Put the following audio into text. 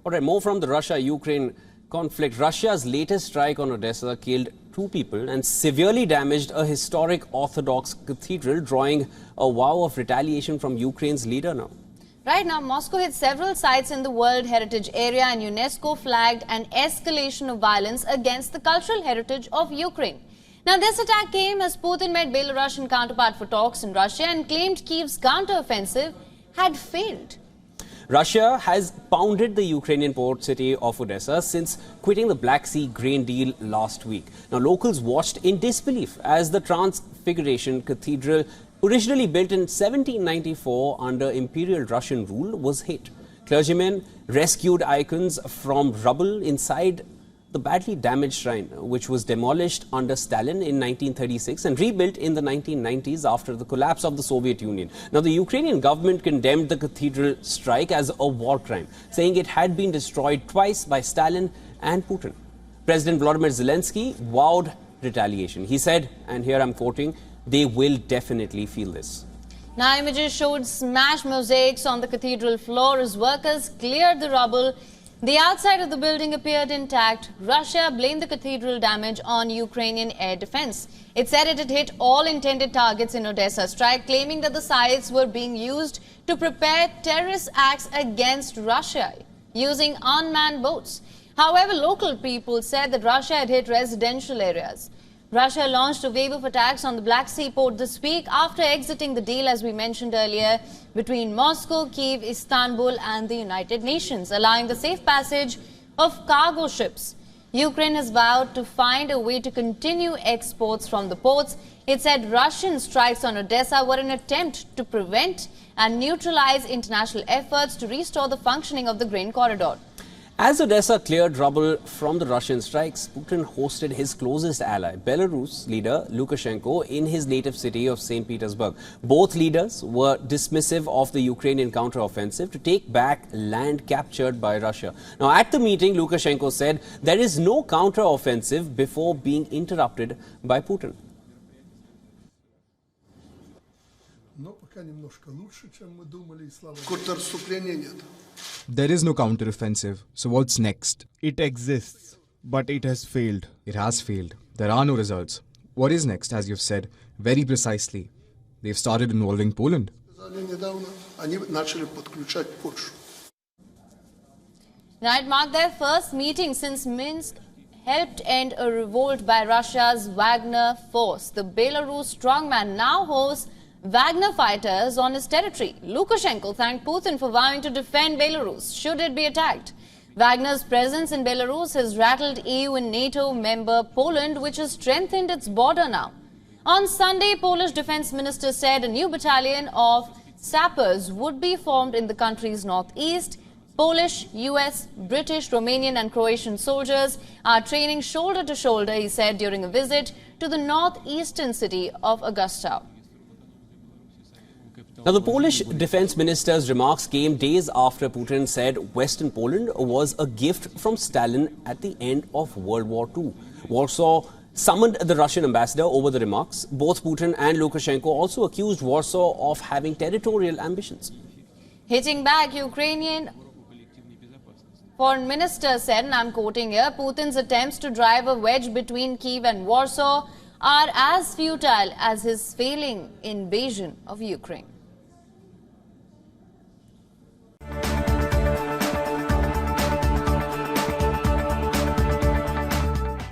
All right, more from the Russia-Ukraine conflict. Russia's latest strike on Odesa killed 2 people and severely damaged a historic Orthodox cathedral, drawing a vow of retaliation from Ukraine's leader now. Right now, Moscow hit several sites in the World Heritage Area, and UNESCO flagged an escalation of violence against the cultural heritage of Ukraine. Now, this attack came as Putin met Belarusian counterpart for talks in Russia and claimed Kyiv's counter-offensive had failed. Russia has pounded the Ukrainian port city of Odesa since quitting the Black Sea grain deal last week. Now, locals watched in disbelief as the Transfiguration Cathedral, originally built in 1794 under Imperial Russian rule, was hit. Clergymen rescued icons from rubble inside the badly damaged shrine, which was demolished under Stalin in 1936 and rebuilt in the 1990s after the collapse of the Soviet Union. Now, the Ukrainian government condemned the cathedral strike as a war crime, saying it had been destroyed twice by Stalin and Putin. President Volodymyr Zelensky vowed retaliation. He said, and here I'm quoting, "They will definitely feel this." Now, images showed smashed mosaics on the cathedral floor as workers cleared the rubble. The outside of the building appeared intact. Russia blamed the cathedral damage on Ukrainian air defense. It said it had hit all intended targets in Odessa strike, claiming that the sites were being used to prepare terrorist acts against Russia using unmanned boats. However, local people said that Russia had hit residential areas. Russia launched a wave of attacks on the Black Sea port this week after exiting the deal, as we mentioned earlier, between Moscow, Kyiv, Istanbul and the United Nations, allowing the safe passage of cargo ships. Ukraine has vowed to find a way to continue exports from the ports. It said Russian strikes on Odesa were an attempt to prevent and neutralize international efforts to restore the functioning of the grain corridor. As Odessa cleared rubble from the Russian strikes, Putin hosted his closest ally, Belarus leader Lukashenko, in his native city of St. Petersburg. Both leaders were dismissive of the Ukrainian counteroffensive to take back land captured by Russia. Now, at the meeting, Lukashenko said there is no counteroffensive before being interrupted by Putin. There is no counter-offensive. So what's next? It exists, but it has failed. It has failed. There are no results. What is next, as you've said, very precisely? They've started involving Poland. Now, it marked their first meeting since Minsk helped end a revolt by Russia's Wagner force. The Belarus strongman now hosts Wagner fighters on his territory. Lukashenko thanked Putin for vowing to defend Belarus should it be attacked. Wagner's presence in Belarus has rattled EU and NATO member Poland, which has strengthened its border now. On Sunday, Polish defense minister said a new battalion of sappers would be formed in the country's northeast. Polish, US, British, Romanian and Croatian soldiers are training shoulder to shoulder, he said during a visit to the northeastern city of Augusta. Now, the Polish defense minister's remarks came days after Putin said Western Poland was a gift from Stalin at the end of World War II. Warsaw summoned the Russian ambassador over the remarks. Both Putin and Lukashenko also accused Warsaw of having territorial ambitions. Hitting back, Ukrainian foreign minister said, and I'm quoting here, Putin's attempts to drive a wedge between Kyiv and Warsaw are as futile as his failing invasion of Ukraine.